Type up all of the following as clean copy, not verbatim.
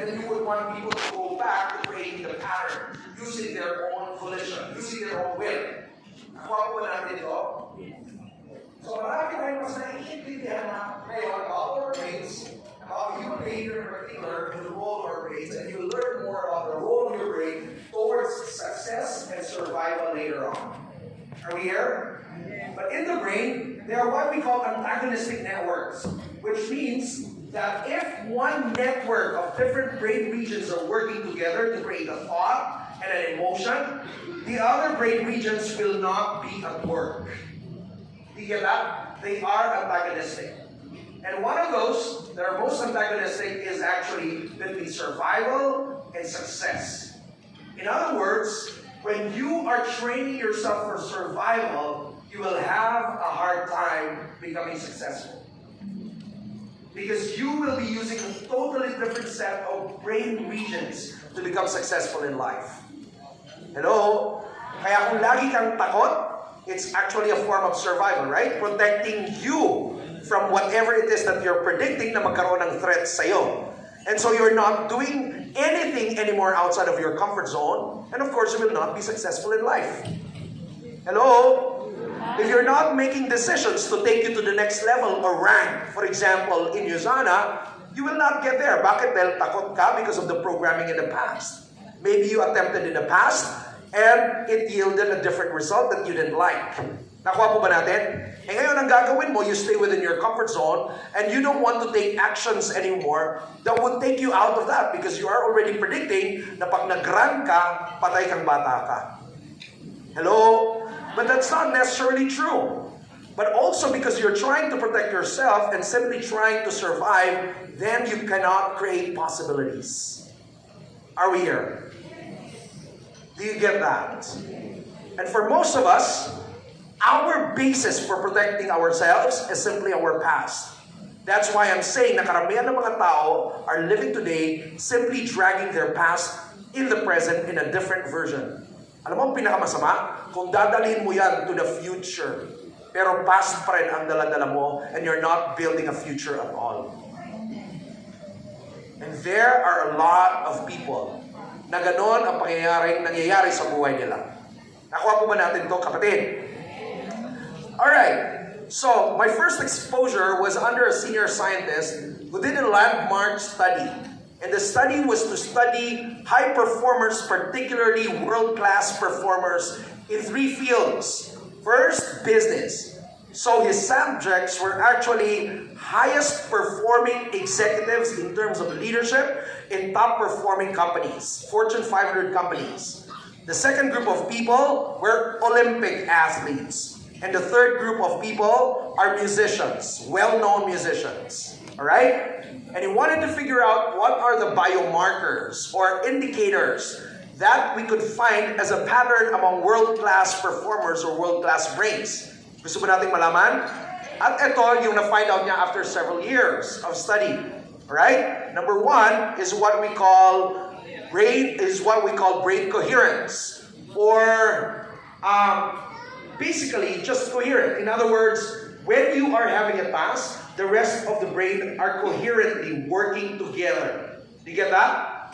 then you would want people to go back to creating the pattern using their own volition, using their own will. Nakuha po ba natin ito? So marami tayong mas naiintindihan na ngayon about our brains, about human behavior in particular, and the role of our brains, and you learn more about the role of your brain towards success and survival later on. Are we here? But in the brain, there are what we call antagonistic networks, which means that if one network of different brain regions are working together to create a thought and an emotion, the other brain regions will not be at work. Do you get that? They are antagonistic. And one of those that are most antagonistic is actually between survival and success. In other words, when you are training yourself for survival, you will have a hard time becoming successful. Because you will be using a totally different set of brain regions to become successful in life. Hello? Kaya kung lagi kang takot, it's actually a form of survival, right? Protecting you from whatever it is that you're predicting na magkaroon ng threat sa'yo. And so you're not doing anything anymore outside of your comfort zone. And of course, you will not be successful in life. Hello? If you're not making decisions to take you to the next level or rank, for example, in USANA, you will not get there. Bakit? Dahil takot ka because of the programming in the past. Maybe you attempted in the past, and it yielded a different result that you didn't like. Nakuha po ba natin? Eh ngayon, ang gagawin mo, you stay within your comfort zone, and you don't want to take actions anymore that would take you out of that because you are already predicting na pag nag-run ka, patay kang bata ka. Hello? But that's not necessarily true. But also because you're trying to protect yourself and simply trying to survive, then you cannot create possibilities. Are we here? Do you get that? And for most of us, our basis for protecting ourselves is simply our past. That's why I'm saying na karamihan ng mga tao are living today simply dragging their past in the present in a different version. Alam mo ang pinakamasama? Kung dadalhin mo yan to the future, pero past pa rin ang dala-dala mo and you're not building a future at all. And there are a lot of people na ganon ang nangyayari sa buhay nila. Nakuha po ba natin ito, kapatid? Alright, so my first exposure was under a senior scientist who did a landmark study. And the study was to study high performers, particularly world-class performers in 3 fields. First, business. So his subjects were actually highest performing executives in terms of leadership in top performing companies, Fortune 500 companies. The second group of people were Olympic athletes. And the third group of people are musicians, well-known musicians. Alright? And he wanted to figure out what are the biomarkers or indicators that we could find as a pattern among world-class performers or world-class brains. Gusto ba nating malaman? At ito yung na-find out niya after several years of study. Alright? Number 1 is what we call brain coherence. Or basically just coherent. In other words, when you are having a task, the rest of the brain are coherently working together. Do you get that?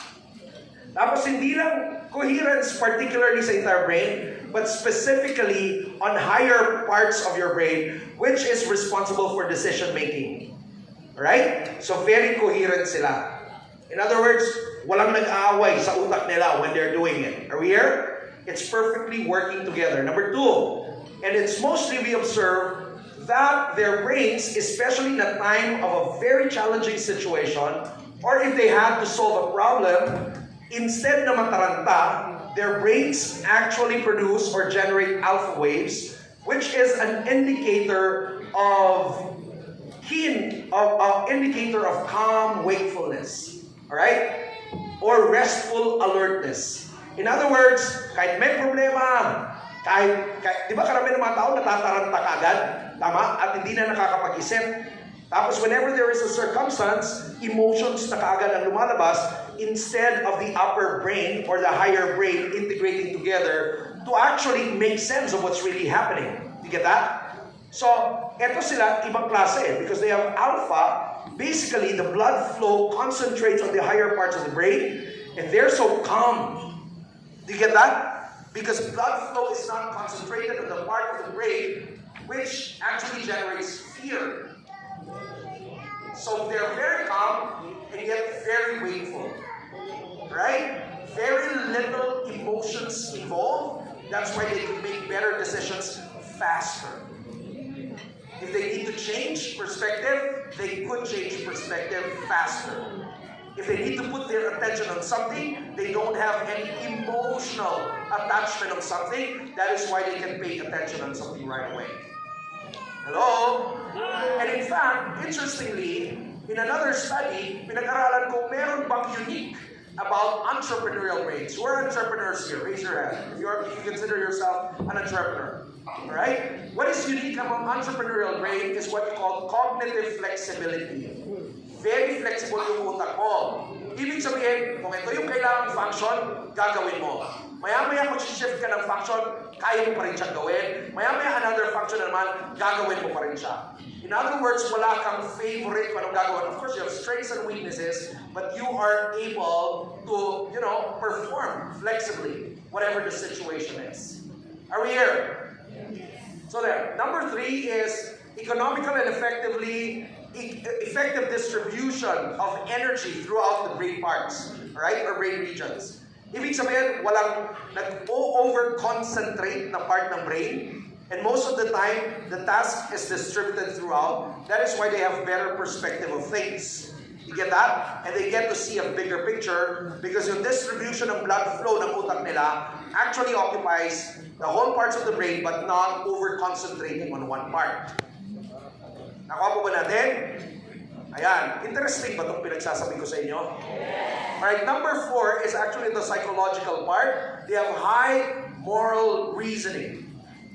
Tapos hindi lang coherence particularly sa entire brain, but specifically on higher parts of your brain, which is responsible for decision making. Right? So very coherent sila. In other words, walang nag-aaway sa utak nila when they're doing it. Are we here? It's perfectly working together. Number 2, and it's mostly we observe that their brains, especially in a time of a very challenging situation, or if they have to solve a problem, instead na mataranta, their brains actually produce or generate alpha waves, which is an indicator of calm wakefulness, all right, or restful alertness. In other words, kahit may problema, kahit di ba karamihan ng mga tao natataranta kagad, tama, at hindi na nakakapag-isip. Tapos whenever there is a circumstance, emotions na kaagad ang lumalabas instead of the upper brain or the higher brain integrating together to actually make sense of what's really happening. You get that? So, eto sila ibang klase because they have alpha basically the blood flow concentrates on the higher parts of the brain, and they're so calm. Do you get that? Because blood flow is not concentrated on the part of the brain which actually generates fear. So they're very calm and yet very wakeful. Right? Very little emotions involved. That's why they can make better decisions faster. If they need to change perspective, they could change perspective faster. If they need to put their attention on something, they don't have any emotional attachment on something. That is why they can pay attention on something right away. Hello? And in fact, interestingly, in another study, pinag-aralan ko, meron bang unique about entrepreneurial brains? Who are entrepreneurs here? Raise your hand if you consider yourself an entrepreneur. Alright? What is unique about entrepreneurial brain is what you call cognitive flexibility. Very flexible yung utak mo. Ibig sabihin, kung ito yung kailangang function, gagawin mo. Maya-maya kung shift ka ng function, kaya mo pa rin siyang gawin. Maya-maya another function naman, gagawin mo pa rin siya. In other words, wala kang favorite kung anong gagawin. Of course, you have strengths and weaknesses, but you are able to, perform flexibly, whatever the situation is. Are we here? So there. Number 3 is economical and effective distribution of energy throughout the brain parts, right, or brain regions. Ibig sabihin, walang nag-over-concentrate na part ng brain. And most of the time, the task is distributed throughout. That is why they have better perspective of things. You get that? And they get to see a bigger picture because yung distribution ng blood flow ng utak nila actually occupies the whole parts of the brain but not over-concentrating on one part. Nakuha po ba natin? Ayan. Interesting ba itong pinagsasabi ko sa inyo? Alright, number 4 is actually the psychological part. They have high moral reasoning.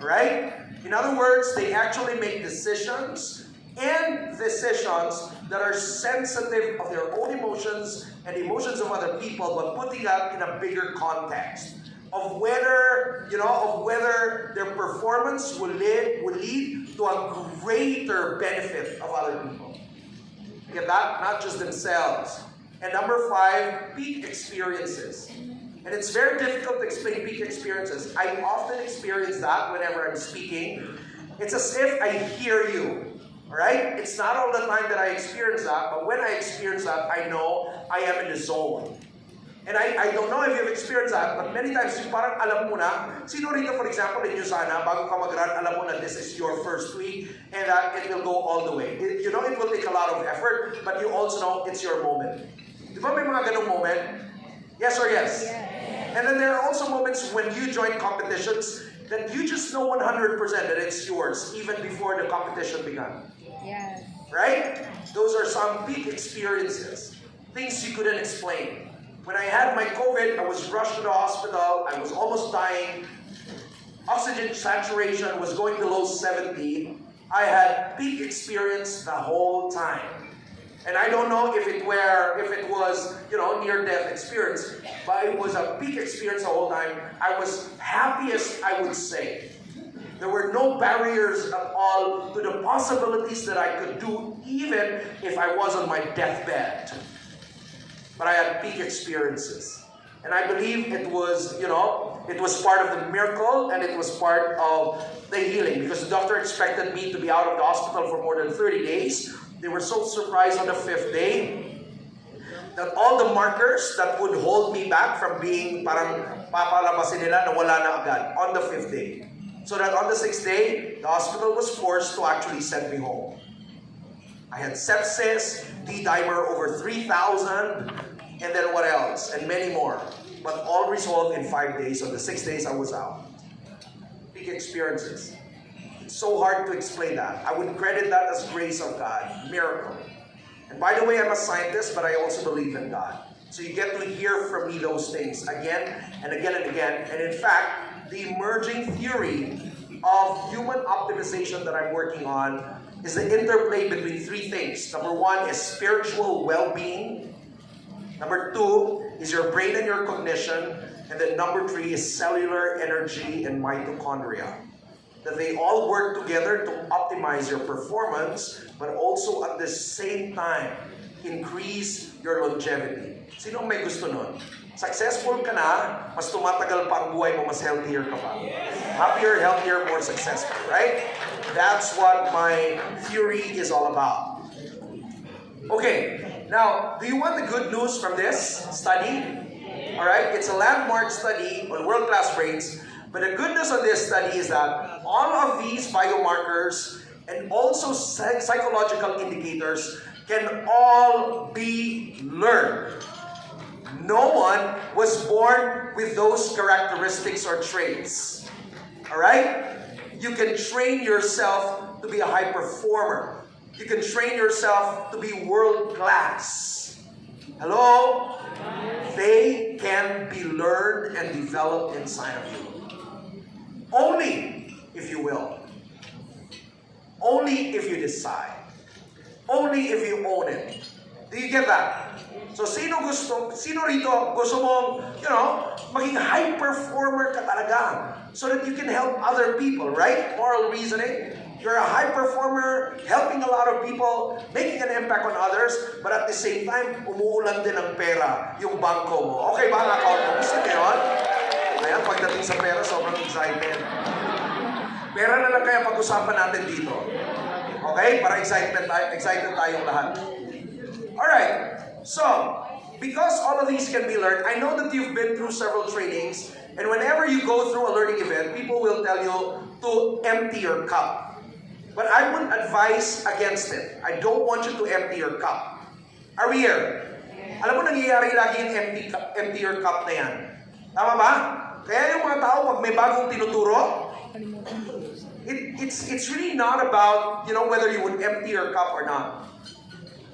Right? In other words, they actually make decisions that are sensitive of their own emotions and emotions of other people, but putting that in a bigger context of whether their performance will lead to a greater benefit of other people. You get that? Not just themselves. And number 5, peak experiences. And it's very difficult to explain peak experiences. I often experience that whenever I'm speaking. It's as if I hear you, right? It's not all the time that I experience that, but when I experience that, I know I am in the zone. And I don't know if you've experienced that, but many times, parang alam mo na, sino rito, for example, in sana, bago ka mag-run, alam mo na this is your first week, and that it will go all the way. It will take a lot of effort, but you also know it's your moment. Di ba may mga ganong moment? Yes or yes? Yes. And then there are also moments when you join competitions that you just know 100% that it's yours, even before the competition began. Yes. Right? Those are some peak experiences. Things you couldn't explain. When I had my COVID, I was rushed to the hospital. I was almost dying. Oxygen saturation was going below 70. I had peak experience the whole time. And I don't know if it was, near-death experience, but it was a peak experience the whole time. I was happiest, I would say. There were no barriers at all to the possibilities that I could do, even if I was on my deathbed. But I had peak experiences. And I believe it was part of the miracle and it was part of the healing. Because the doctor expected me to be out of the hospital for more than 30 days. They were so surprised on the 5th day that all the markers that would hold me back from being parang papalabasin nila nawala na agad on the 5th day. So that on the 6th day, the hospital was forced to actually send me home. I had sepsis, D-dimer over 3,000, and then what else? And many more. But all resolved in 5 days. On the 6 days, I was out. Big experiences. It's so hard to explain that. I would credit that as grace of God, miracle. And by the way, I'm a scientist, but I also believe in God. So you get to hear from me those things again and again and again. And in fact, the emerging theory of human optimization that I'm working on is the interplay between 3 things. Number 1 is spiritual well-being. Number 2 is your brain and your cognition. And then number 3 is cellular energy and mitochondria. that they all work together to optimize your performance, but also at the same time, increase your longevity. Sino may gusto nun? Successful ka na, mas tumatagal pa ang buhay mo, mas healthier ka pa. Happier, healthier, more successful, right? That's what my theory is all about. Okay, now, do you want the good news from this study? Alright, it's a landmark study on world-class brains. But the good news on this study is that all of these biomarkers and also psychological indicators can all be learned. No one was born with those characteristics or traits. Alright? You can train yourself to be a high performer. You can train yourself to be world class. Hello? They can be learned and developed inside of you. Only if you will. Only if you decide. Only if you own it. Do you get that? So sino rito gusto mong, maging high performer ka talaga so that you can help other people, right? Moral reasoning. You're a high performer, helping a lot of people, making an impact on others, but at the same time, umuulan din ng pera yung bangko mo. Okay ba ang account mo? Gusto niyo yun? Ayan, pagdating sa pera, sobrang excited. Pera na lang kaya pag-usapan natin dito. Okay? Para excited tayong lahat. Alright. So, because all of these can be learned, I know that you've been through several trainings, and whenever you go through a learning event, people will tell you to empty your cup. But I would advise against it. I don't want you to empty your cup. Are we here? Alam mo, nangyayari lagi yung empty your cup na yan. Tama ba? Kaya yung mga tao, pag may bagong tinuturo, it's really not about, whether you would empty your cup or not.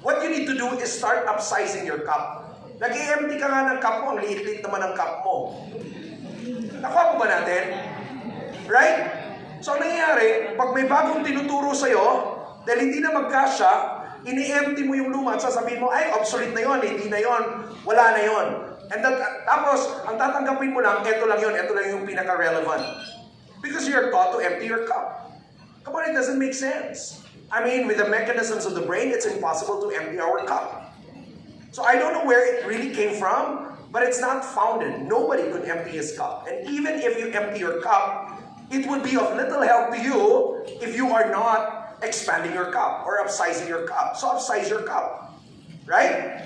What you need to do is start upsizing your cup. Nag-i-empty ka nga ng cup mo, ang liit-liit naman ng cup mo. Nakuha po ba natin? Right? So, ang nangyayari, pag may bagong tinuturo sa'yo, dahil hindi na magkasya, ini-empty mo yung luma at sasabihin mo, ay, obsolete na yon, hindi na yon, wala na yon. And tapos, ang tatanggapin mo lang, ito lang yung pinaka-relevant. Because you're taught to empty your cup. Come on, it doesn't make sense. I mean, with the mechanisms of the brain, it's impossible to empty our cup. So I don't know where it really came from, but it's not founded. Nobody could empty his cup. And even if you empty your cup, it would be of little help to you if you are not expanding your cup or upsizing your cup. So upsize your cup. Right?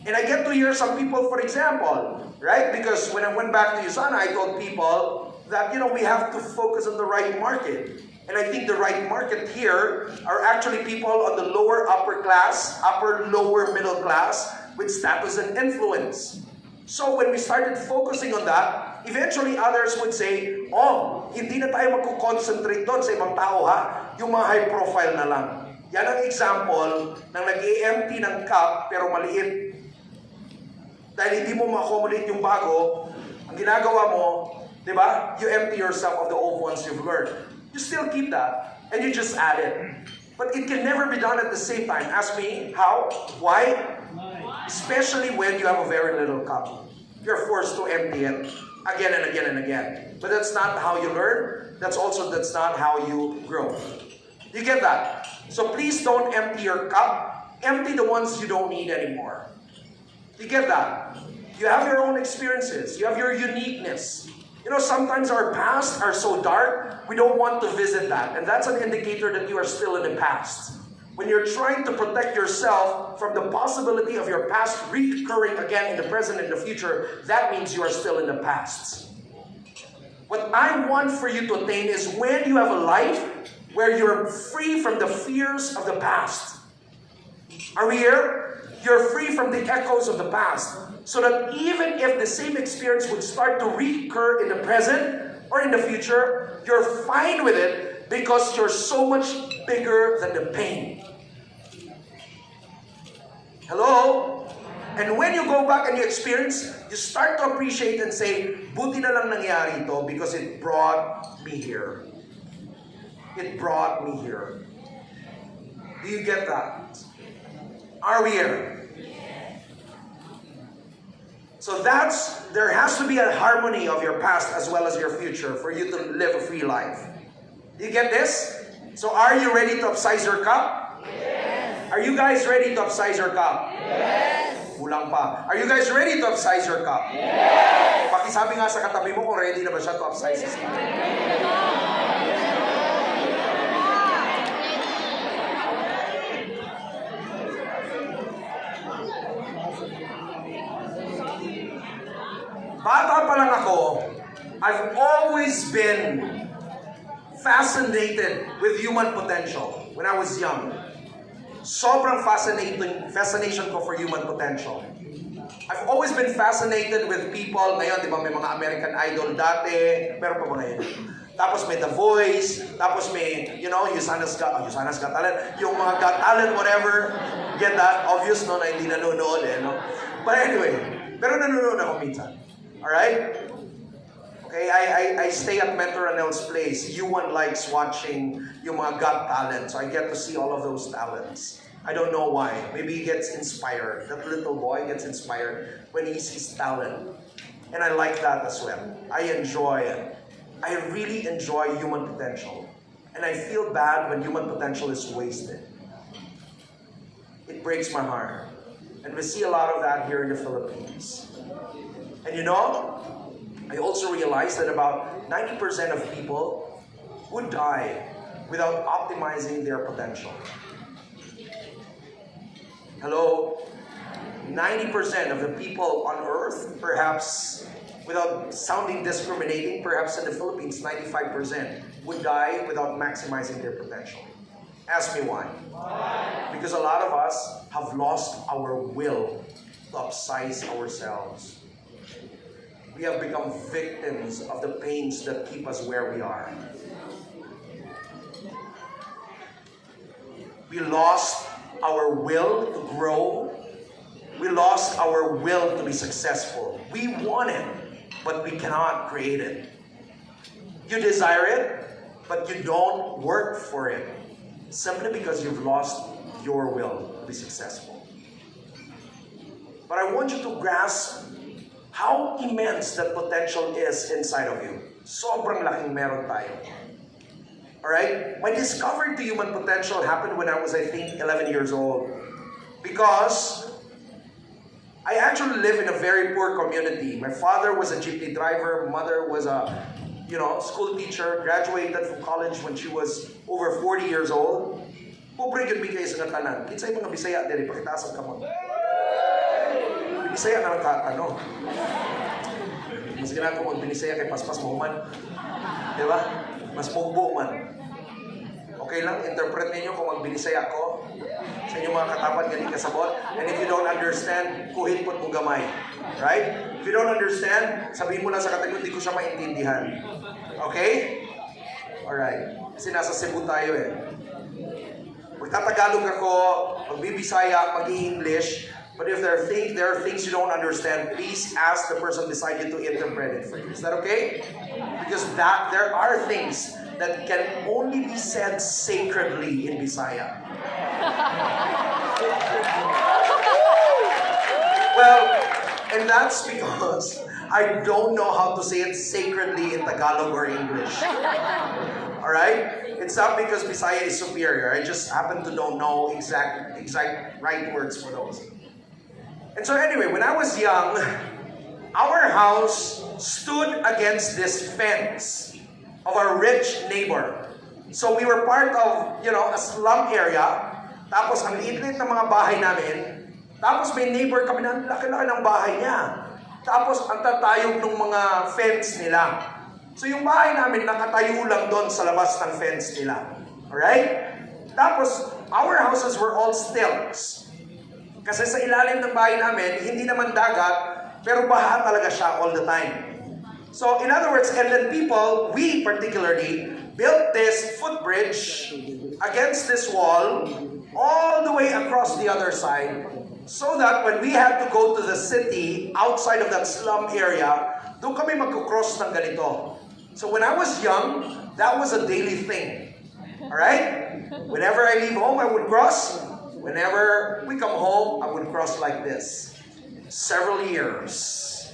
And I get to hear some people, for example, right? Because when I went back to USANA, I told people that, we have to focus on the right market. And I think the right market here are actually people on the lower upper class, lower middle class with status and influence. So when we started focusing on that, eventually others would say, hindi na tayo magko-concentrate doon sa ibang tao ha, yung mga high profile na lang. Yan ang example ng nag-i-empty ng cup pero maliit. Dahil hindi mo ma-accommodate yung bago, ang ginagawa mo, di ba? You empty yourself of the old ones you've learned. You still keep that, and you just add it. But it can never be done at the same time. Ask me, how? Why? Especially when you have a very little cup. You're forced to empty it again and again and again. But that's not how you learn. That's not how you grow. You get that? So please don't empty your cup. Empty the ones you don't need anymore. You get that? You have your own experiences. You have your uniqueness. Sometimes our past are so dark, we don't want to visit that. And that's an indicator that you are still in the past. When you're trying to protect yourself from the possibility of your past recurring again in the present and the future, that means you are still in the past. What I want for you to attain is when you have a life where you're free from the fears of the past. Are we here? You're free from the echoes of the past. So that even if the same experience would start to recur in the present or in the future, you're fine with it because you're so much bigger than the pain. Hello? And when you go back and you experience, you start to appreciate and say, buti na lang nangyari ito because it brought me here. It brought me here. Do you get that? Are we here? So there has to be a harmony of your past as well as your future for you to live a free life. You get this? So are you ready to upsize your cup? Yes. Are you guys ready to upsize your cup? Yes. Kulang pa. Are you guys ready to upsize your cup? Yes. Pakisabi nga sa katabi mo kung ready na ba siya to upsize his cup. Bata pa lang ako, I've always been fascinated with human potential when I was young. Sobrang fascination ko for human potential. I've always been fascinated with people. Ngayon, di ba, may mga American Idol dati. Meron pa ba ngayon? Tapos may The Voice. Tapos may, Usana's Got Talent. Yung mga Got Talent, whatever. Get that? Obvious, no? Na hindi nanonood, no? But anyway, pero nanonood ako minsan. Alright? Okay, I stay at Mentor Ranel's place. Yuan likes watching yung mga Got Talent. So I get to see all of those talents. I don't know why. Maybe he gets inspired. That little boy gets inspired when he sees talent. And I like that as well. I enjoy it. I really enjoy human potential. And I feel bad when human potential is wasted. It breaks my heart. And we see a lot of that here in the Philippines. And I also realized that about 90% of people would die without optimizing their potential. Hello? 90% of the people on earth, perhaps without sounding discriminating, perhaps in the Philippines, 95% would die without maximizing their potential. Ask me why. Why? Because a lot of us have lost our will to upsize ourselves. We have become victims of the pains that keep us where we are. We lost our will to grow. We lost our will to be successful. We want it, but we cannot create it. You desire it, but you don't work for it. Simply because you've lost your will to be successful. But I want you to grasp how immense that potential is inside of you. Sobrang laking meron tayo. Alright? My discovery to human potential happened when I was, I think, 11 years old. Because I actually live in a very poor community. My father was a jeepney driver. Mother was a, school teacher. Graduated from college when she was over 40 years old. Pobre yun bigay sa tanan. Kinsay mga Bisaya diri, pakitaas ang kamot. Bisaya na lang mas ganaan ko mag-Binisaya kay paspas mo man. Di ba? Mas mugbo man. Okay lang, interpret ninyo kung mag-Binisaya ko sa inyong mga katapat galing kasabot. And if you don't understand, kuhin po't mo gamay. Right? If you don't understand, sabihin mo lang sa katagot, hindi ko siya maintindihan. Okay? Alright. Kasi nasa Cebu tayo eh. Magtatagalog ako, magbibisaya, mag-i-English. But if there are things you don't understand, please ask the person beside you to interpret it for you. Is that okay? Because there are things that can only be said sacredly in Bisaya. Well, and that's because I don't know how to say it sacredly in Tagalog or English. Alright? It's not because Bisaya is superior. I just happen to don't know exact right words for those. And so anyway, when I was young, our house stood against this fence of our rich neighbor. So we were part of, a slum area. Tapos ang liit-liit ng mga bahay namin. Tapos may neighbor kami na laki-laki ng bahay niya. Tapos ang tatayog ng mga fence nila. So yung bahay namin nakatayo lang doon sa labas ng fence nila. Alright? Tapos our houses were all stilts. Kasi sa ilalim ng bahay namin, hindi naman dagat, pero baha talaga siya all the time. So, in other words, and then people, we particularly, built this footbridge against this wall, all the way across the other side, so that when we had to go to the city, outside of that slum area, doon kami magkukross ng ganito. So when I was young, that was a daily thing. Alright? Whenever I leave home, I would cross. Whenever we come home, I would cross like this. Several years.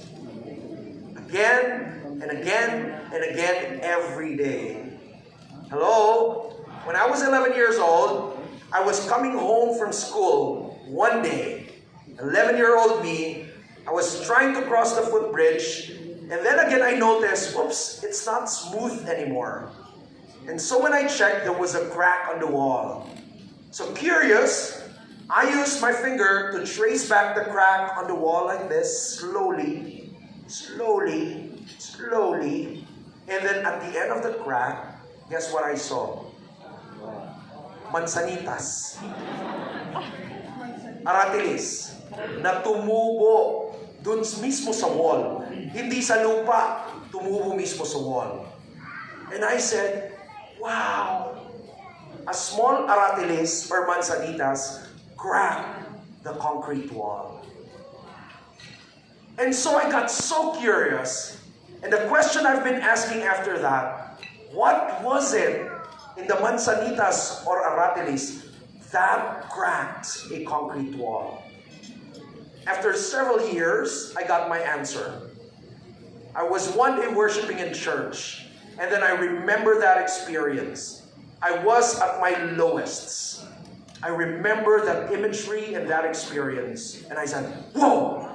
Again, and again, and again, every day. Hello? When I was 11 years old, I was coming home from school one day. 11-year-old me, I was trying to cross the footbridge, and then again I noticed, whoops, it's not smooth anymore. And so when I checked, there was a crack on the wall. So curious, I used my finger to trace back the crack on the wall like this, slowly, slowly, slowly. And then at the end of the crack, guess what I saw? Mansanitas. Aratilis. Na tumubo dun mismo sa wall. Hindi sa lupa, tumubo mismo sa wall. And I said, wow, a small aratilis or mansanitas cracked the concrete wall. And so I got so curious. And the question I've been asking after that, what was it in the mansanitas or aratilis that cracked a concrete wall? After several years, I got my answer. I was one day worshiping in church, and then I remember that experience. I was at my lowest. I remember that imagery and that experience, and I said, whoa!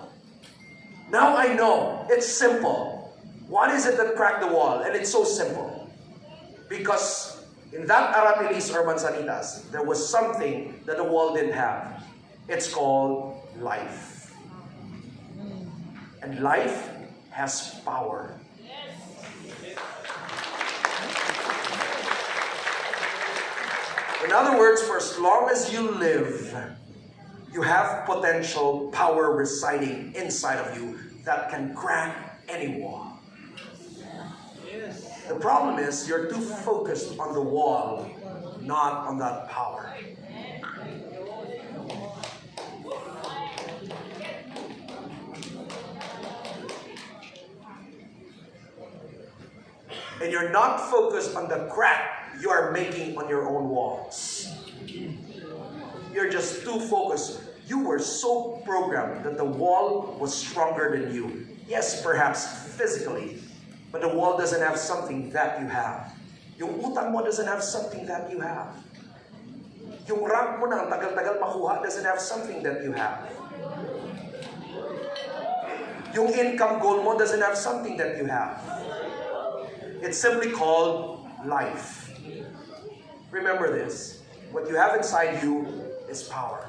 Now I know. It's simple. What is it that cracked the wall? And it's so simple. Because in that aratilis or mansanitas, there was something that the wall didn't have. It's called life. And life has power. In other words, for as long as you live, you have potential power residing inside of you that can crack any wall. The problem is you're too focused on the wall, not on that power. And you're not focused on the crack you are making on your own walls. You're just too focused. You were so programmed that the wall was stronger than you. Yes, perhaps physically, but the wall doesn't have something that you have. Yung utang mo doesn't have something that you have. Yung rank mo na ang tagal-tagal makuha doesn't have something that you have. Yung income goal mo doesn't have something that you have. It's simply called life. Remember this. What you have inside you is power.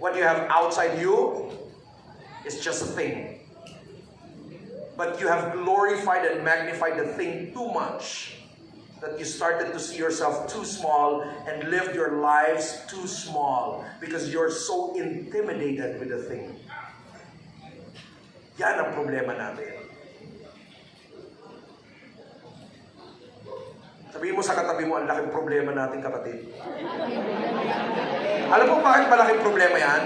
What you have outside you is just a thing. But you have glorified and magnified the thing too much that you started to see yourself too small and lived your lives too small because you're so intimidated with the thing. Yan ang problema natin. Sabihin mo sa katabi mo, ang laking problema natin, kapatid. Alam mo bakit malaking problema yan?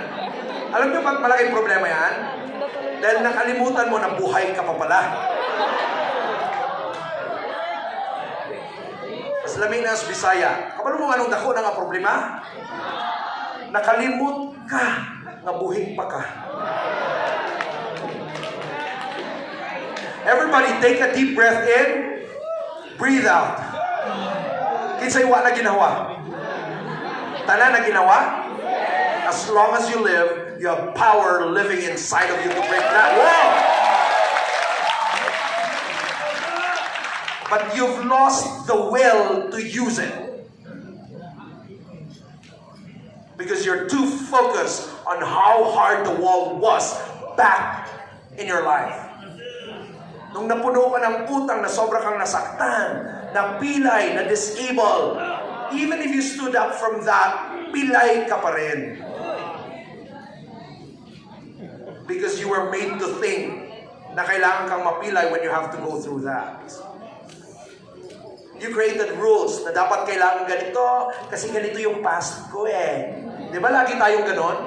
Alam niyo bakit malaking problema yan? Dahil nakalimutan mo na buhay ka pa pala. Sa Laminas, Bisaya, kapag mo anong dako na nga problema? Nakalimut ka nga buhay pa ka. Everybody take a deep breath in, breathe out. Kinsay wa na ginawa? Tanan na ginawa? As long as you live, you have power living inside of you to break that wall. But you've lost the will to use it. Because you're too focused on how hard the wall was back in your life. Nung napuno ka ng utang na sobra kang nasaktan, napilay, na-disable, even if you stood up from that, pilay ka pa rin. Because you were made to think na kailangan kang mapilay when you have to go through that. You created rules na dapat kailangan ganito kasi ganito yung past ko eh. Di ba lagi tayong ganon?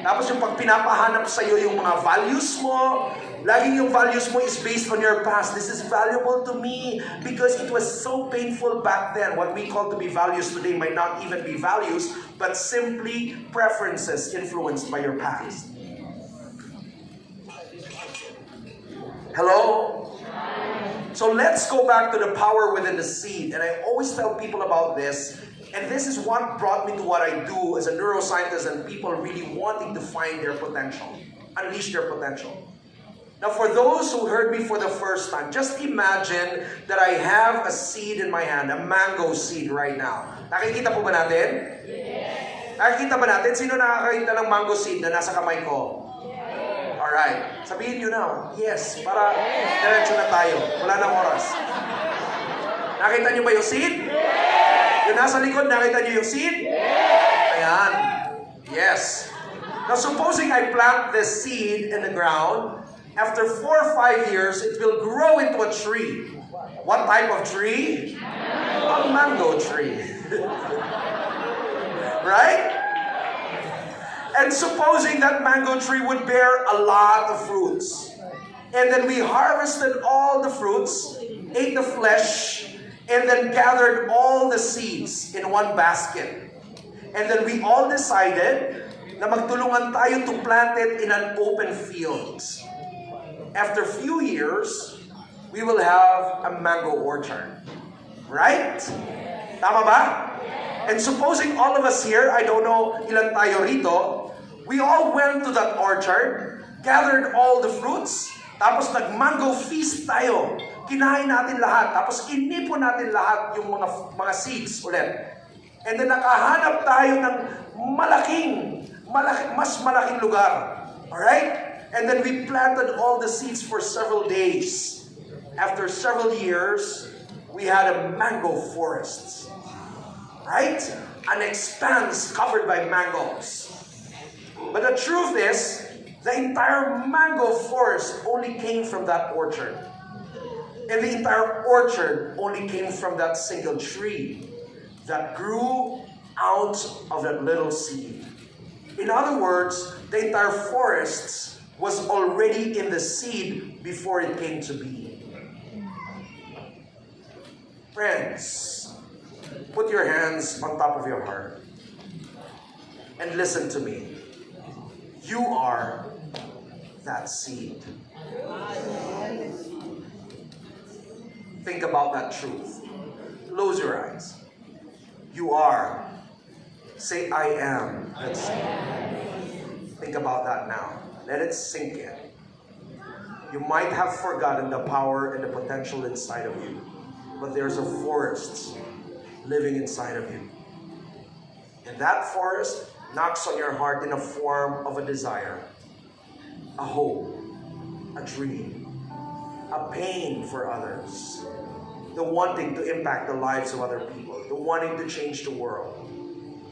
Tapos yung pag pinapahanap sa'yo yung mga values mo, laging yung values mo is based on your past. This is valuable to me because it was so painful back then. What we call to be values today might not even be values, but simply preferences influenced by your past. Hello? So let's go back to the power within the seed. And I always tell people about this. And this is what brought me to what I do as a neuroscientist and people really wanting to find their potential, unleash their potential. Now, for those who heard me for the first time, just imagine that I have a seed in my hand, a mango seed right now. Nakikita po ba natin? Yes. Nakikita ba natin? Sino nakakita ng mango seed na nasa kamay ko? Yes. Alright. Sabihin nyo na, yes, para diretso na tayo. Wala nang oras. Nakita nyo ba yung seed? Yes. Yung nasa likod, nakita nyo yung seed? Yes. Ayan. Yes. Now, supposing I plant this seed in the ground, after 4 or 5 years, it will grow into a tree. What type of tree? A mango tree. Right? And supposing that mango tree would bear a lot of fruits. And then we harvested all the fruits, ate the flesh, and then gathered all the seeds in one basket. And then we all decided na magtulungan tayo to plant it in an open field. After a few years, we will have a mango orchard. Right? Tama ba? And supposing all of us here, I don't know ilan tayo rito, we all went to that orchard, gathered all the fruits, tapos nag-mango feast tayo. Kinain natin lahat, tapos inipon natin lahat yung mga seeds ulit. And then nakahanap tayo ng mas malaking lugar. Alright? And then we planted all the seeds for several days. After several years, we had a mango forest. Right? An expanse covered by mangoes. But the truth is, the entire mango forest only came from that orchard. And the entire orchard only came from that single tree that grew out of that little seed. In other words, the entire forest was already in the seed before it came to be. Friends, put your hands on top of your heart and listen to me. You are that seed. Think about that truth. Close your eyes. You are. Say, I am that seed. Think about that now. Let it sink in. You might have forgotten the power and the potential inside of you, but there's a forest living inside of you. And that forest knocks on your heart in a form of a desire, a hope, a dream, a pain for others, the wanting to impact the lives of other people, the wanting to change the world,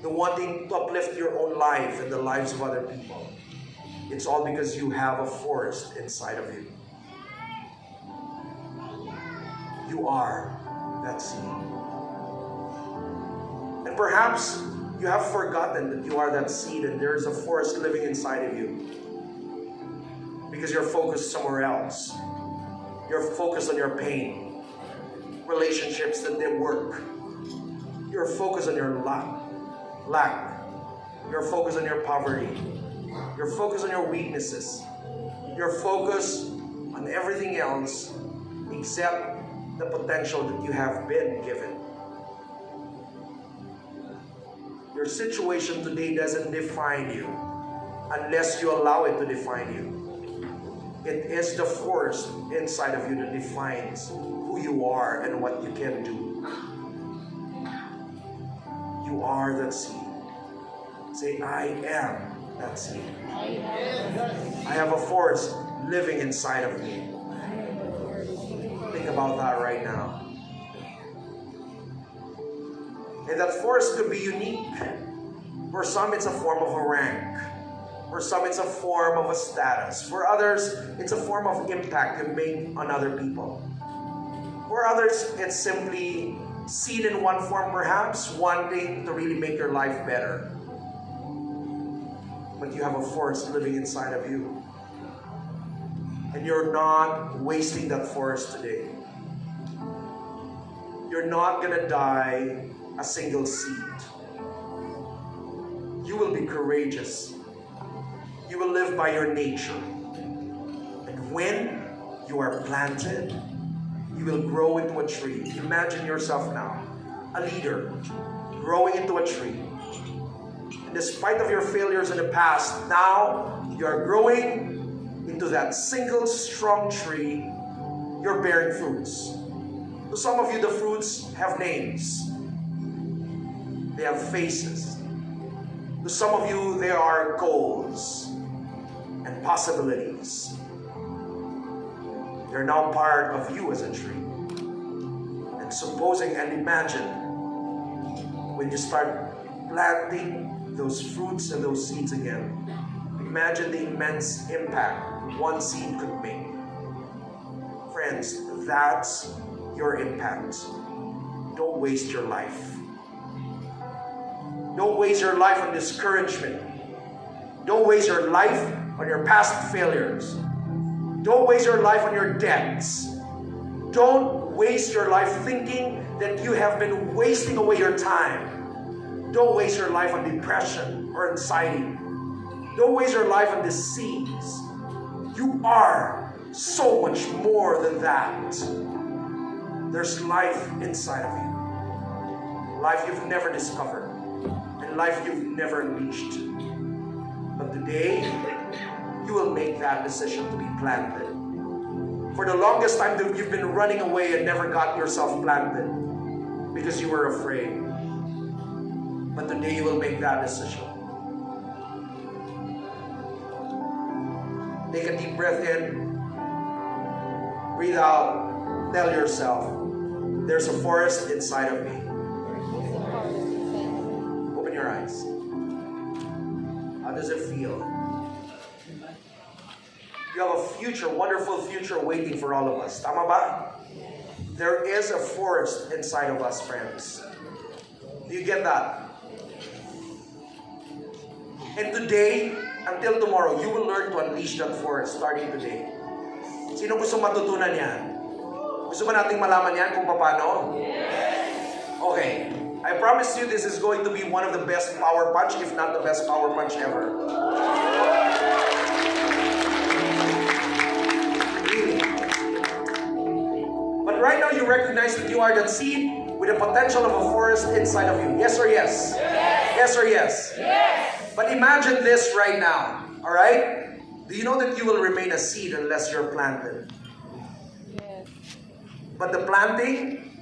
the wanting to uplift your own life and the lives of other people. It's all because you have a forest inside of you. You are that seed. And perhaps you have forgotten that you are that seed and there is a forest living inside of you. Because you're focused somewhere else. You're focused on your pain, relationships that didn't work. You're focused on your lack. You're focused on your poverty. You're focused on your weaknesses. You're focused on everything else except the potential that you have been given. Your situation today doesn't define you unless you allow it to define you. It is the force inside of you that defines who you are and what you can do. You are that seed. Say, I am that seed. I have a force living inside of me. Think about that right now. And that force could be unique. For some, it's a form of a rank. For some, it's a form of a status. For others, it's a form of impact you make on other people. For others, it's simply seen in one form, perhaps, wanting to really make your life better. But you have a force living inside of you. And you're not wasting that force today. You're not going to die a single seed. You will be courageous. You will live by your nature. And when you are planted, you will grow into a tree. Imagine yourself now, a leader, growing into a tree. And despite of your failures in the past, now you are growing into that single strong tree. You're bearing fruits. To some of you, the fruits have names. They have faces. To some of you, they are goals and possibilities. They're now part of you as a tree. And supposing and imagine when you start planting those fruits and those seeds again, imagine the immense impact one seed could make. Friends, that's your impact. Don't waste your life. Don't waste your life on discouragement. Don't waste your life on your past failures. Don't waste your life on your debts. Don't waste your life thinking that you have been wasting away your time. Don't waste your life on depression or anxiety. Don't waste your life on disease. You are so much more than that. There's life inside of you. Life you've never discovered. And life you've never reached. But today, you will make that decision to be planted. For the longest time, you've been running away and never got yourself planted because you were afraid. But today, you will make that decision. Take a deep breath in. Breathe out. Tell yourself, there's a forest inside of me. Open your eyes. How does it feel? You have a future, wonderful future waiting for all of us. Tama ba? There is a forest inside of us, friends. Do you get that? And today, until tomorrow, you will learn to unleash that forest starting today. Sino gusto matutunan yan? Gusto ba nating malaman yan kung paano? Okay. I promise you this is going to be one of the best power punch, if not the best power punch ever. Really. But right now you recognize that you are that seed with the potential of a forest inside of you. Yes or yes? Yes or yes? Yes. But imagine this right now. Alright? Do you know that you will remain a seed unless you're planted? Yes. But the planting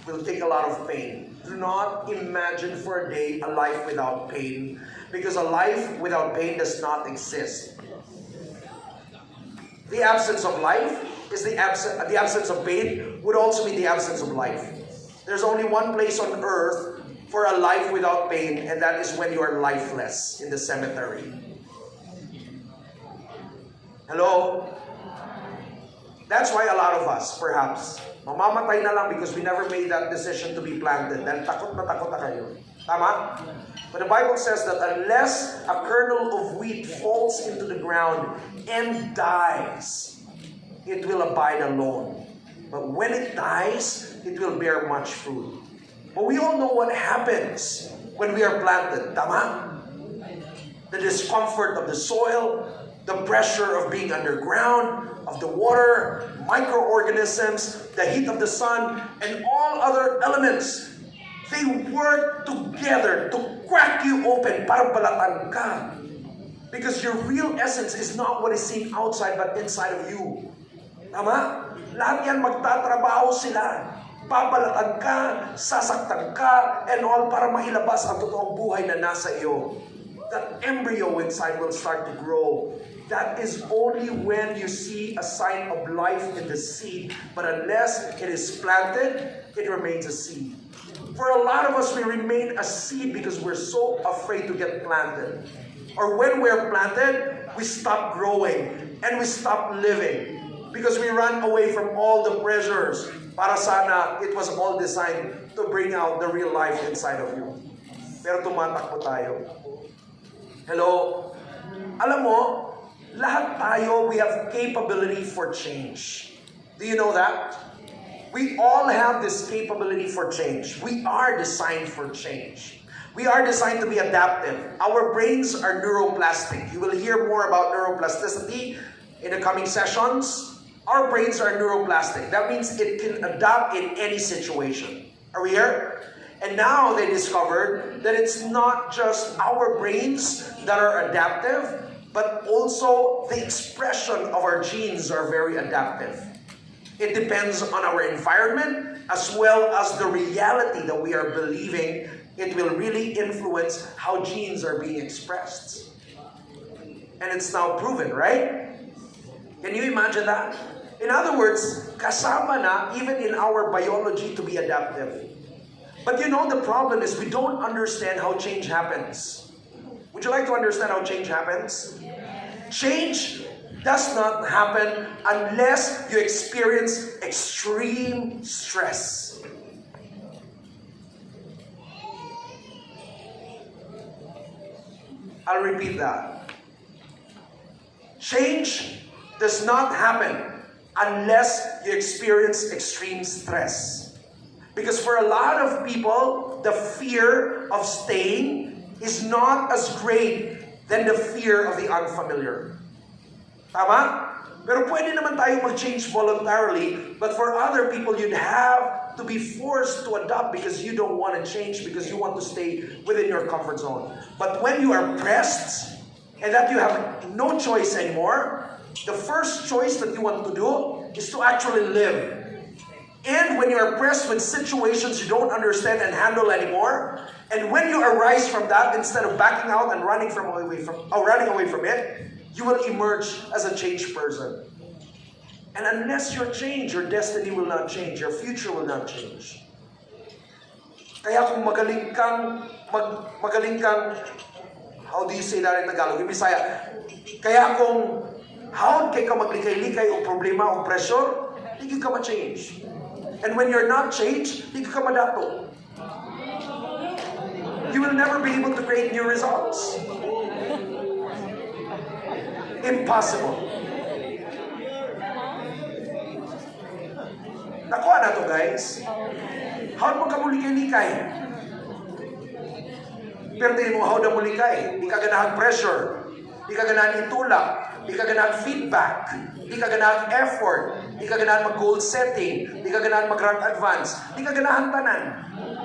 will take a lot of pain. Do not imagine for a day a life without pain, because a life without pain does not exist. The absence of life is the absence of pain would also be the absence of life. There's only one place on earth for a life without pain, and that is when you are lifeless in the cemetery. Hello? That's why a lot of us, perhaps, mamamatay na lang because we never made that decision to be planted. Dahil takot na kayo. Tama? But the Bible says that unless a kernel of wheat falls into the ground and dies, it will abide alone. But when it dies, it will bear much fruit. But we all know what happens when we are planted. Tama? The discomfort of the soil, the pressure of being underground, of the water, microorganisms, the heat of the sun, and all other elements. They work together to crack you open para balatan ka. Because your real essence is not what is seen outside but inside of you. Tama? Lahat yan magtatrabaho sila. Babalatan ka, sasaktan ka, and all para mailabas ang totoong buhay na nasa iyo. That embryo inside will start to grow. That is only when you see a sign of life in the seed. But unless it is planted, it remains a seed. For a lot of us, we remain a seed because we're so afraid to get planted. Or when we're planted, we stop growing and we stop living because we run away from all the pressures. Para sana, it was all designed to bring out the real life inside of you. Pero tumatakbo tayo. Hello? Alam mo, lahat tayo, we have capability for change. Do you know that? We all have this capability for change. We are designed for change. We are designed to be adaptive. Our brains are neuroplastic. You will hear more about neuroplasticity in the coming sessions. Our brains are neuroplastic. That means it can adapt in any situation. Are we here? And now they discovered that it's not just our brains that are adaptive, but also the expression of our genes are very adaptive. It depends on our environment as well as the reality that we are believing. It will really influence how genes are being expressed. And it's now proven, right? Can you imagine that? In other words, kasama na even in our biology to be adaptive. But you know the problem is we don't understand how change happens. Would you like to understand how change happens? Change does not happen unless you experience extreme stress. I'll repeat that. Change does not happen unless you experience extreme stress. Because for a lot of people, the fear of staying is not as great than the fear of the unfamiliar. Tama? Pero pwede naman tayo mag-change voluntarily, but for other people, you'd have to be forced to adapt because you don't want to change, because you want to stay within your comfort zone. But when you are pressed, and that you have no choice anymore, the first choice that you want to do is to actually live. And when you are pressed with situations you don't understand and handle anymore, and when you arise from that, instead of backing out and running away from it, you will emerge as a changed person. And unless you're changed, your destiny will not change, your future will not change. Kaya kung magaling kang, how do you say that in Tagalog? In Bisaya. Kaya kung haon kay ka maglikay-likay o problema o pressure, hindi ka ma-change. And when you're not changed, hindi ka madato. You will never be able to create new results. Impossible. Nakuha na to, guys. How mo ka mulikay-likay? Pero din mo, how na mulikay? Di ka ganahan pressure. Di ka ganahan itulak. Di ka ganahan feedback. Di ka ganahan effort. Di ka ganahan mag-goal setting. Di ka ganahan mag-rank advance. Di ka ganahan tanan.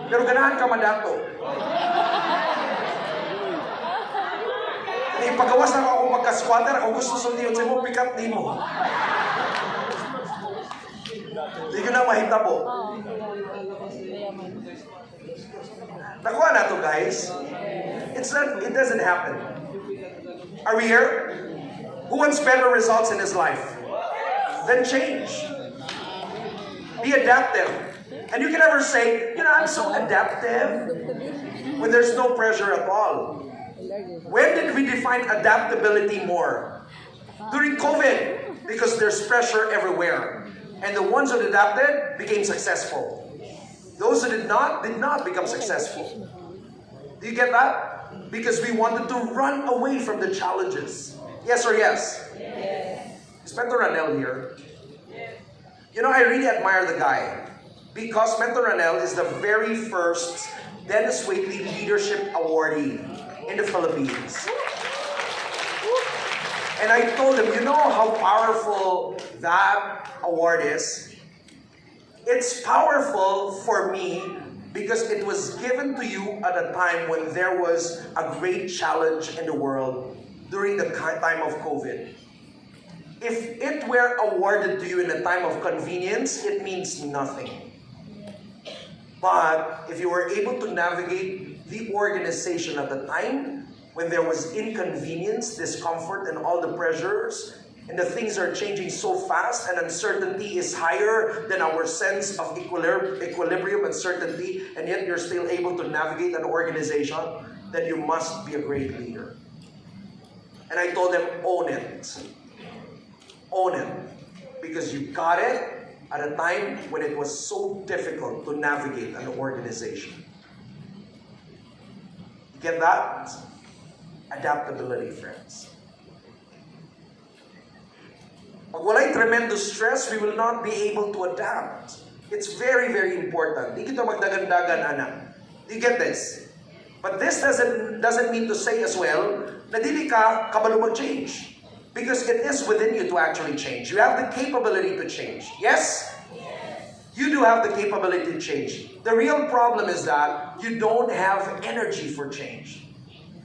Pero ganahan ka madato. Ipagawas na ako magka-squatter. Kung gusto sundiyon sa mo, pick up din mo. Di ko na mahitabo. Nakuha na to, guys. It doesn't happen. Are we here? Who wants better results in his life? Then change. Be adaptive. And you can never say, I'm so adaptive when there's no pressure at all. When did we define adaptability more? During COVID, because there's pressure everywhere. And the ones that adapted became successful. Those that did not become successful. Do you get that? Because we wanted to run away from the challenges. Yes or yes? Yes. Is Mentor Ranel here? Yes. I really admire the guy. Because Mentor Ranel is the very first Dennis Waitley Leadership Awardee in the Philippines. And I told him, you know how powerful that award is? It's powerful for me because it was given to you at a time when there was a great challenge in the world during the time of COVID. If it were awarded to you in a time of convenience, it means nothing. But if you were able to navigate the organization at the time, when there was inconvenience, discomfort, and all the pressures, and the things are changing so fast, and uncertainty is higher than our sense of equilibrium and certainty, and yet you're still able to navigate an organization, then you must be a great leader. And I told them, own it. Own it. Because you got it at a time when it was so difficult to navigate an organization. You get that? Adaptability, friends. Pag wala'y tremendous stress, we will not be able to adapt. It's very, very important. Di kita magdagan-dagan, anak. Do you get this? But this doesn't mean to say as well na dili ka kabalo mag-change. Because it is within you to actually change. You have the capability to change. Yes? You do have the capability to change. The real problem is that you don't have energy for change.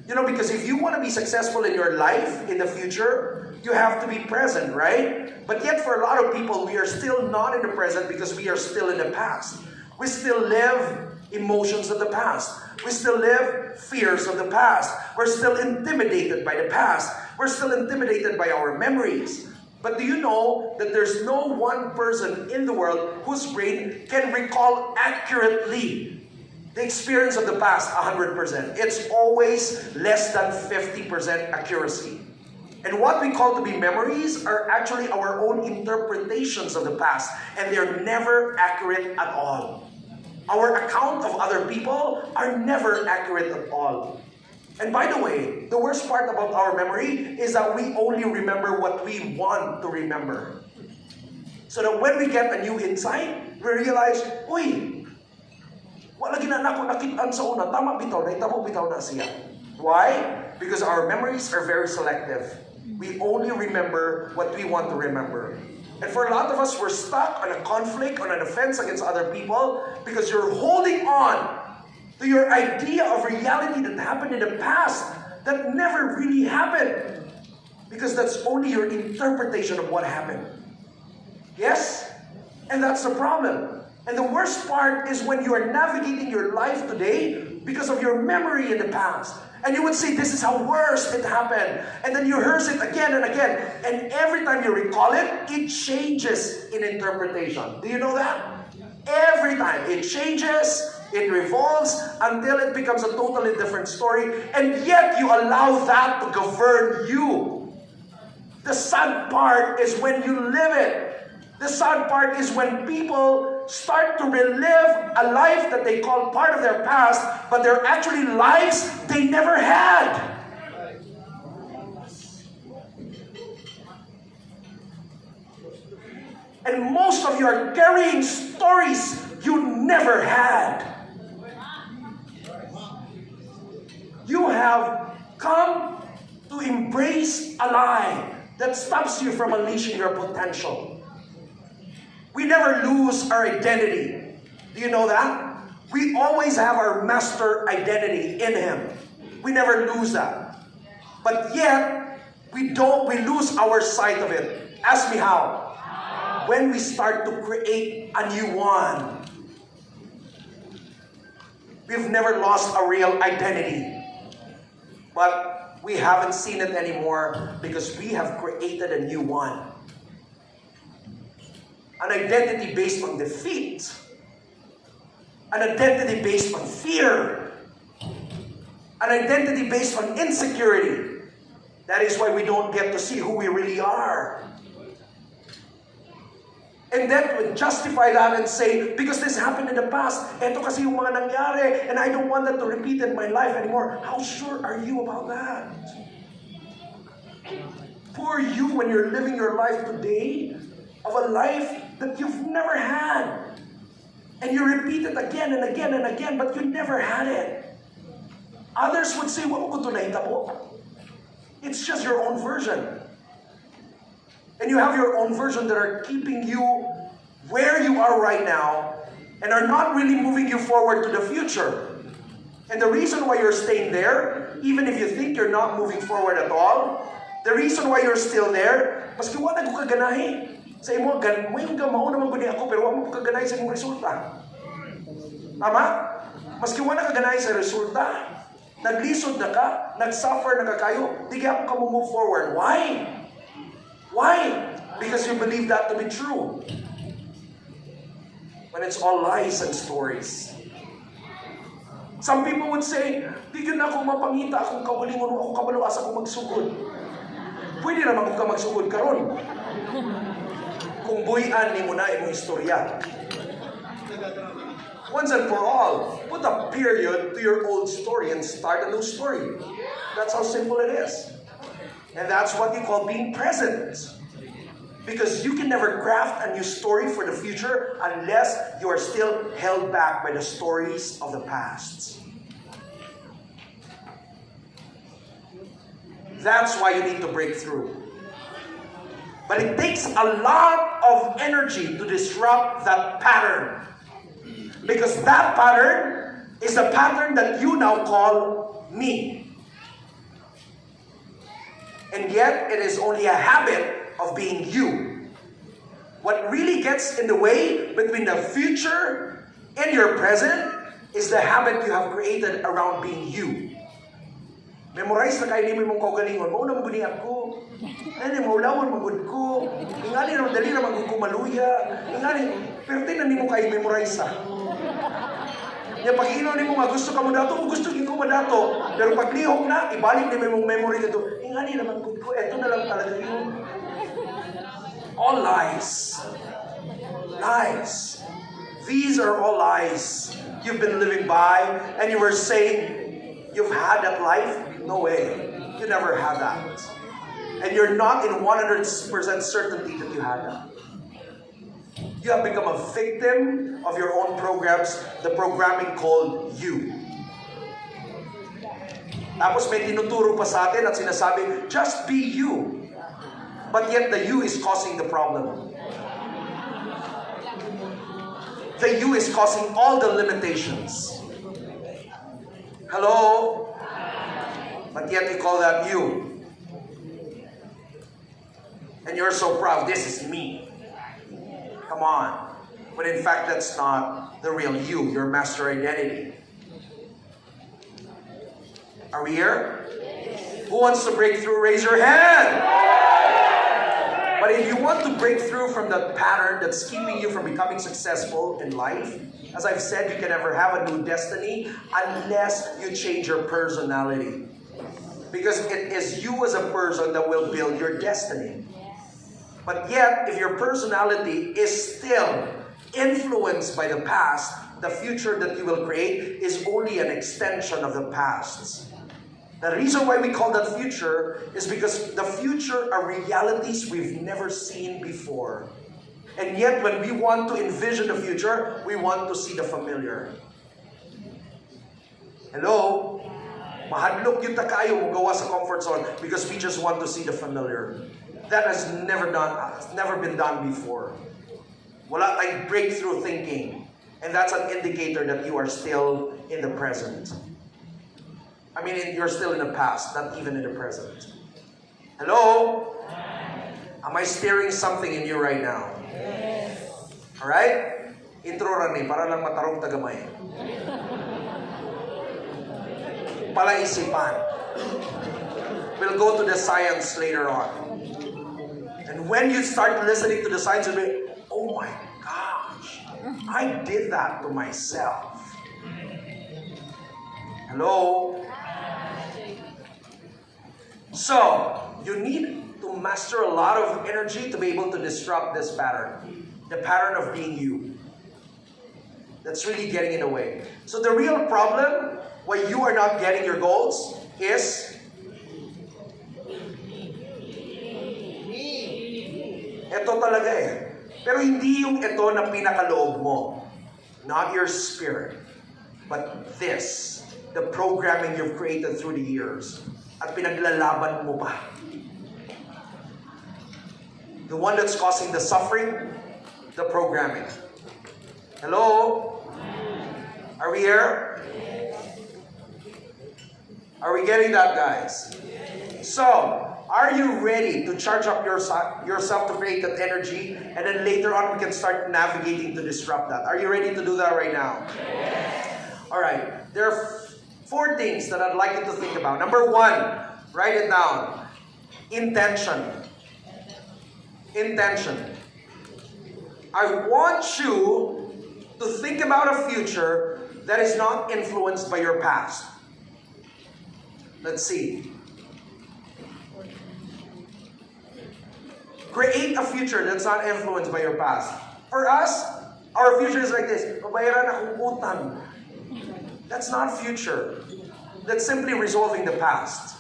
You know, because if you want to be successful in your life in the future, you have to be present, right? But yet for a lot of people, we are still not in the present because we are still in the past. We still live emotions of the past. We still live fears of the past. We're still intimidated by the past. We're still intimidated by our memories. But do you know that there's no one person in the world whose brain can recall accurately the experience of the past 100%? It's always less than 50% accuracy. And what we call to be memories are actually our own interpretations of the past, and they're never accurate at all. Our account of other people are never accurate at all. And by the way, the worst part about our memory is that we only remember what we want to remember. So that when we get a new insight, we realize, uy, wala ginana ko nakitaan sa una, tama bitaw na, itabo bitaw na siya. Why? Because our memories are very selective. We only remember what we want to remember. And for a lot of us, we're stuck on a conflict, on an offense against other people because you're holding on to your idea of reality that happened in the past that never really happened. Because that's only your interpretation of what happened. Yes? And that's the problem. And the worst part is when you are navigating your life today because of your memory in the past. And you would say, this is how worst it happened. And then you rehearse it again and again. And every time you recall it, it changes in interpretation. Do you know that? Every time it changes, it revolves until it becomes a totally different story. And yet you allow that to govern you. The sad part is when you live it. The sad part is when people start to relive a life that they call part of their past, but they're actually lives they never had. And most of you are carrying stories you never had. You have come to embrace a lie that stops you from unleashing your potential. We never lose our identity. Do you know that? We always have our master identity in Him. We never lose that. But yet, we lose our sight of it. Ask me how. When we start to create a new one. We've never lost a real identity. But we haven't seen it anymore because we have created a new one. An identity based on defeat. An identity based on fear. An identity based on insecurity. That is why we don't get to see who we really are. And then we justify that and say, because this happened in the past, eto kasi yung mga nangyari, and I don't want that to repeat in my life anymore. How sure are you about that? Poor you when you're living your life today of a life that you've never had. And you repeat it again and again and again, but you never had it. Others would say, "Wa ko to nahitabo." It's just your own version. And you have your own version that are keeping you where you are right now and are not really moving you forward to the future. And the reason why you're staying there, even if you think you're not moving forward at all, the reason why you're still there, maski wala ko kaganahi. Sa imo, mo mao naman guni ako, pero wala mo kaganahi sa imong resulta. Tama? Maski wala kaganahi sa resulta, naglisod na ka, nagsuffer na ka kayo, di kaya ka move forward. Why? Why? Because you believe that to be true. When it's all lies and stories. Some people would say, di yun ako mapangita akong kawalingon, ako kabaluas ako magsugod. Pwede naman kung ka magsugod karon. Kung buhian ni mo na imong istorya. Once and for all, put a period to your old story and start a new story. That's how simple it is. And that's what you call being present. Because you can never craft a new story for the future unless you are still held back by the stories of the past. That's why you need to break through. But it takes a lot of energy to disrupt that pattern. Because that pattern is the pattern that you now call me. And yet, it is only a habit of being you. What really gets in the way between the future and your present is the habit you have created around being you. Memorize na kayo ni mo mong kaugalingon. Mauna mo buniyak ko. Ano mo, lawan magod ko. Ingali na dali na magod ko maluya. Ingali, pero tinan ni mo kayo memorize ha. Yung pag-ino ni mo nga, gusto ka mo dato, gusto ko mo dato. Pero pag lihok na, ibalik ni mo mong memory ka to. Ingali naman ko, eto na lang talaga yun. All lies. Lies. These are all lies you've been living by, and you were saying you've had that life. No way. You never had that. And you're not in 100% certainty that you had that. You have become a victim of your own programs, the programming called you. Tapos may tinuturo pa sa atin at sinasabi, just be you. But yet the you is causing the problem. The you is causing all the limitations. Hello? But yet you call that you. And you're so proud, this is me. Come on. But in fact, that's not the real you, your master identity. Are we here? Who wants to break through? Raise your hand. But if you want to break through from that pattern that's keeping you from becoming successful in life, as I've said, you can never have a new destiny unless you change your personality. Because it is you as a person that will build your destiny. But yet, if your personality is still influenced by the past, the future that you will create is only an extension of the past. The reason why we call that future is because the future are realities we've never seen before. And yet, when we want to envision the future, we want to see the familiar. Hello? Mahadlok yung takayo mo gawa sa comfort zone because we just want to see the familiar. That has never been done before. Wala tayong breakthrough thinking. And that's an indicator that you are still in the present. I mean, you're still in the past, not even in the present. Hello? Am I stirring something in you right now? Yes. Alright? Intro rani, para lang matarong tagamay. Palaisipan. We'll go to the science later on. And when you start listening to the science, you'll be, oh my gosh, I did that to myself. Hello? So, you need to master a lot of energy to be able to disrupt this pattern. The pattern of being you. That's really getting in the way. So the real problem why you are not getting your goals is ito talaga eh. Pero hindi yung ito na pinakaloob mo. Not your spirit. But this. The programming you've created through the years. At pinaglalaban mo pa. The one that's causing the suffering, the programming. Hello? Are we here? Are we getting that, guys? So, are you ready to charge up yourself to create that energy? And then later on, we can start navigating to disrupt that. Are you ready to do that right now? Yes. All right. There are 4 things that I'd like you to think about. Number 1, write it down. Intention. Intention. I want you to think about a future that is not influenced by your past. Let's see. Create a future that's not influenced by your past. For us, our future is like this. Babayaran akong utang. That's not future. That's simply resolving the past.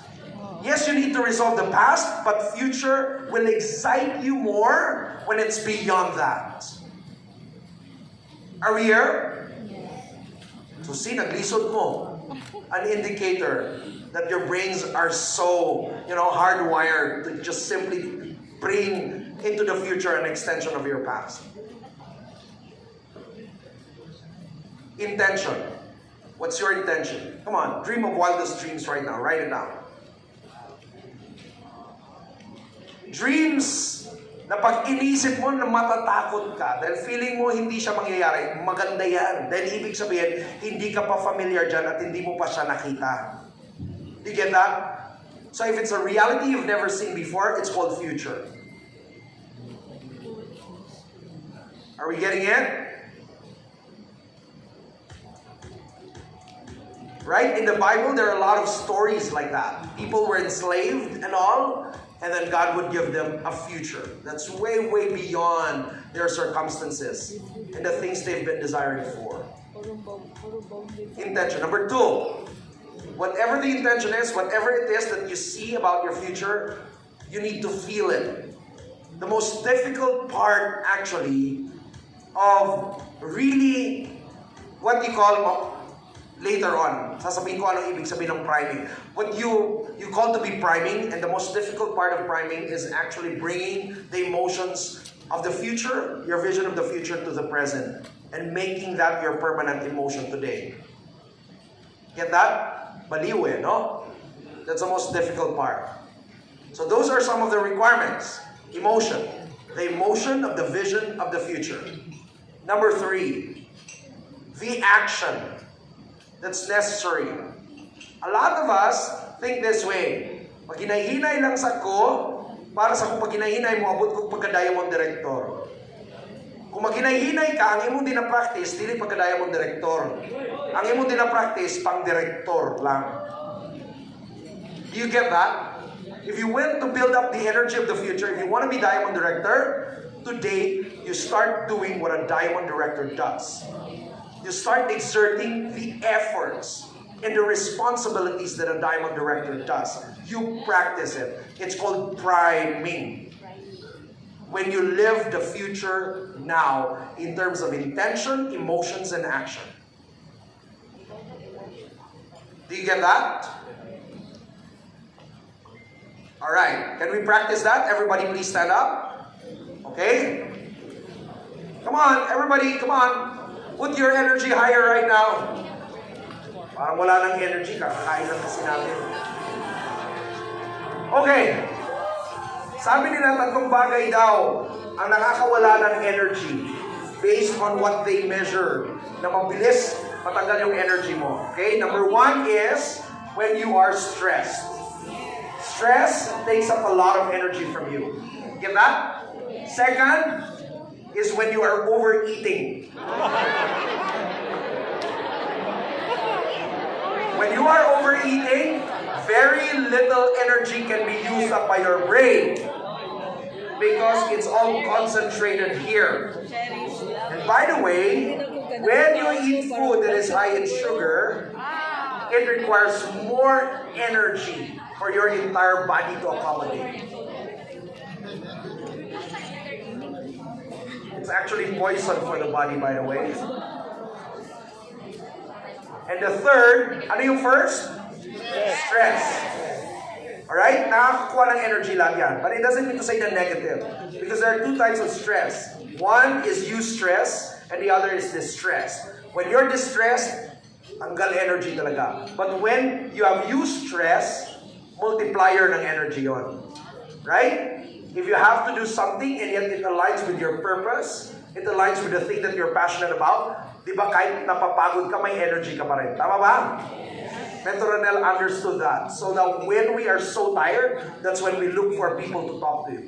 Yes, you need to resolve the past, but future will excite you more when it's beyond that. Are we here? So see, naglisod mo. An indicator that your brains are so, hardwired to just simply bring into the future an extension of your past. Intention. What's your intention? Come on, dream of wildest dreams right now. Write it down. Dreams na pag inisip mo na matatakot ka dahil feeling mo hindi siya mangyayari, maganda yan. Dahil ibig sabihin, hindi ka pa familiar dyan at hindi mo pa siya nakita. Do you get that? So if it's a reality you've never seen before, it's called future. Are we getting it? Right? In the Bible, there are a lot of stories like that. People were enslaved and all, and then God would give them a future that's way, way beyond their circumstances and the things they've been desiring for. Intention. Number 2, whatever the intention is, whatever it is that you see about your future, you need to feel it. The most difficult part, actually, of really what you call later on, sasabihin ko anong ibig sabihin ng priming. What you call to be priming, and the most difficult part of priming is actually bringing the emotions of the future, your vision of the future, to the present, and making that your permanent emotion today. Get that? Baliw eh, no? That's the most difficult part. So those are some of the requirements. Emotion. The emotion of the vision of the future. Number 3, the action that's necessary. A lot of us think this way. Pag hinahinay lang sa ko, para sa kung pag hinahinay mo, abot ko pagka-diamond director. Kung maghinay-hinay ka, ang imong dina-practice, dili pagka-diamond director. Ang imong dina-practice, pang-director lang. Do you get that? If you want to build up the energy of the future, if you want to be diamond director, today, you start doing what a diamond director does. You start exerting the efforts and the responsibilities that a diamond director does. You practice it. It's called priming. When you live the future now in terms of intention, emotions, and action. Do you get that? All right. Can we practice that? Everybody please stand up. Okay? Come on, everybody, come on. Put your energy higher right now. Parang wala nang energy, kakakain lang kasi natin. Okay. Sabi nila 3 bagay daw ang nakakawala ng energy based on what they measure na mabilis matanggal yung energy mo. Okay? Number 1 is when you are stressed. Stress takes up a lot of energy from you. Get that? Second is when you are overeating. When you are overeating, very little energy can be used up by your brain because it's all concentrated here. And by the way, when you eat food that is high in sugar, it requires more energy for your entire body to accommodate. It's actually poison for the body, by the way. And the third, ano yung first? Stress. Alright? Nakakakuha ng energy lang yan. But it doesn't mean to say the negative. Because there are 2 types of stress. One is eustress, and the other is distress. When you're distressed, tanggal energy talaga. But when you have eustress, multiplier ng energy yon. Right? If you have to do something and yet it aligns with your purpose, it aligns with the thing that you're passionate about, di ba kahit napapagod ka, may energy ka pa rin. Tama ba? Mentor Ranel understood that. So that when we are so tired, that's when we look for people to talk to.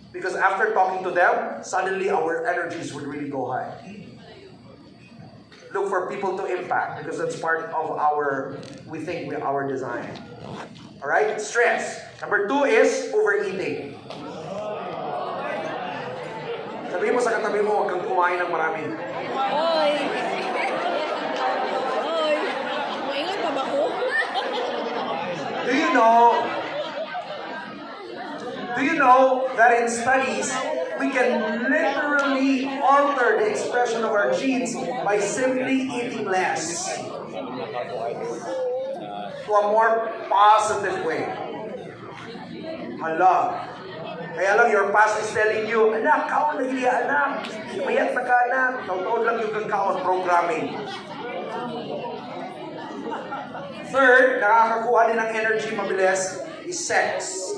Because after talking to them, suddenly our energies would really go high. Look for people to impact because that's part of our design. Alright? Stress. Number 2 is overeating. Sabihin mo sa katabi mo, huwag kang kumain ng marami. Hoy! Hoy! Maingat pa ba ko? Do you know that in studies, we can literally alter the expression of our genes by simply eating less to a more positive way. Hala. Kaya lang your past is telling you, anak, kaon na gili anak. Mayat na ka anak. Taon lang yung kakaon programming. Third, nakakakuha din ng energy mabilis is sex.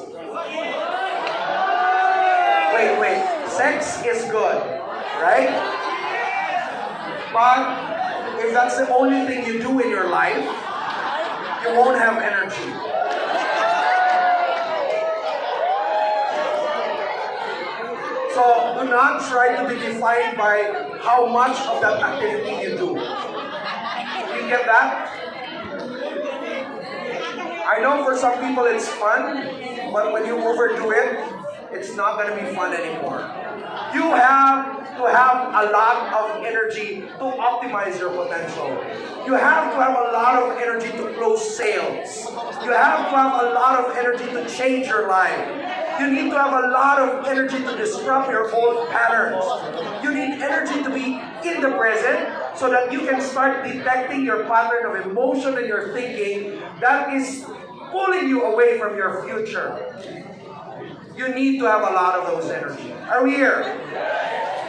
Wait. Sex is good, right? But if that's the only thing you do in your life, you won't have energy. So do not try to be defined by how much of that activity you do. You get that? I know for some people it's fun, but when you overdo it, it's not going to be fun anymore. You have to have a lot of energy to optimize your potential. You have to have a lot of energy to close sales. You have to have a lot of energy to change your life. You need to have a lot of energy to disrupt your old patterns. You need energy to be in the present so that you can start detecting your pattern of emotion and your thinking that is pulling you away from your future. You need to have a lot of those energy. Are we here?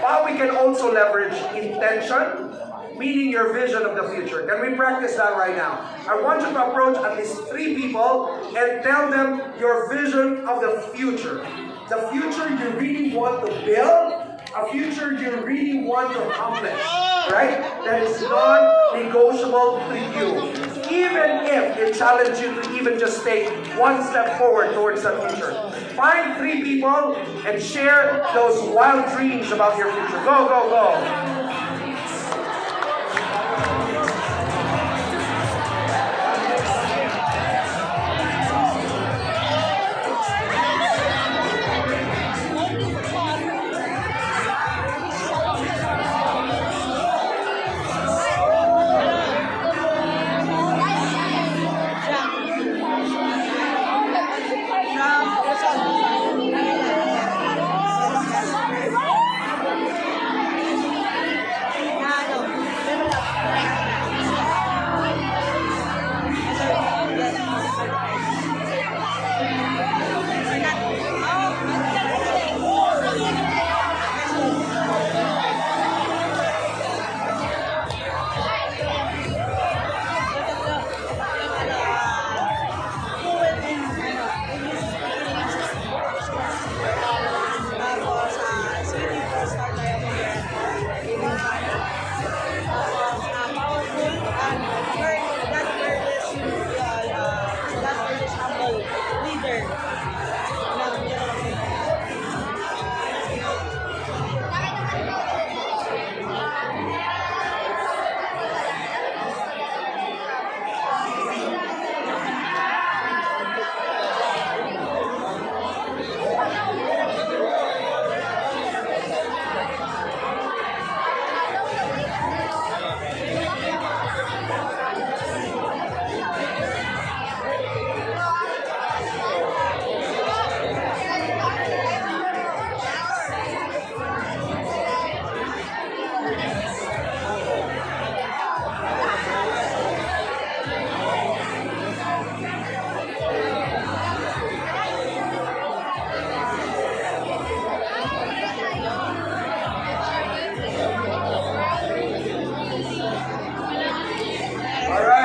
But we can also leverage intention, meaning your vision of the future. Can we practice that right now? I want you to approach at least 3 people and tell them your vision of the future. The future you really want to build, a future you really want to accomplish, right? That is non-negotiable to you. Even if it challenges you to even just take one step forward towards that future. Find 3 people and share those wild dreams about your future. Go, go, go.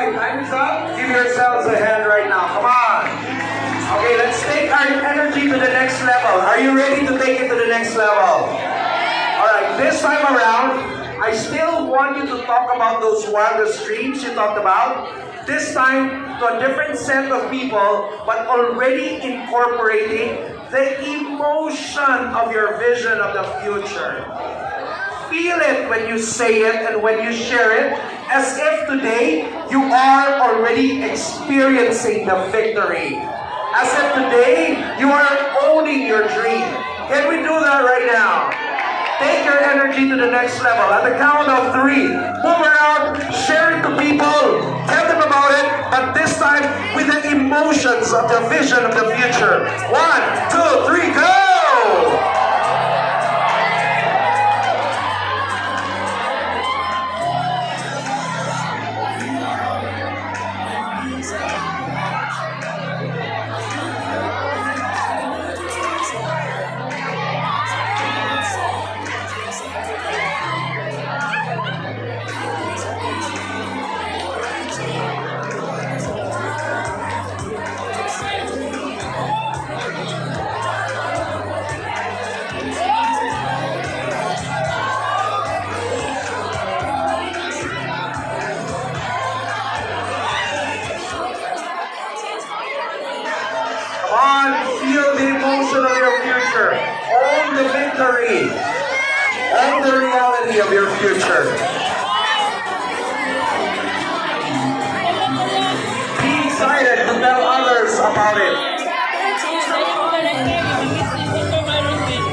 Time's up. Give yourselves a hand right now. Come on. Okay, let's take our energy to the next level. Are you ready to take it to the next level? Alright, this time around, I still want you to talk about those wildest dreams you talked about. This time to a different set of people, but already incorporating the emotion of your vision of the future. Feel it when you say it and when you share it, as if today you are already experiencing the victory. As if today you are owning your dream. Can we do that right now? Take your energy to the next level. At the count of 3, move around, share it to people, tell them about it, but this time with the emotions of the vision of the future. 1, 2, 3, go! victory and the reality of your future. Be excited to tell others about it.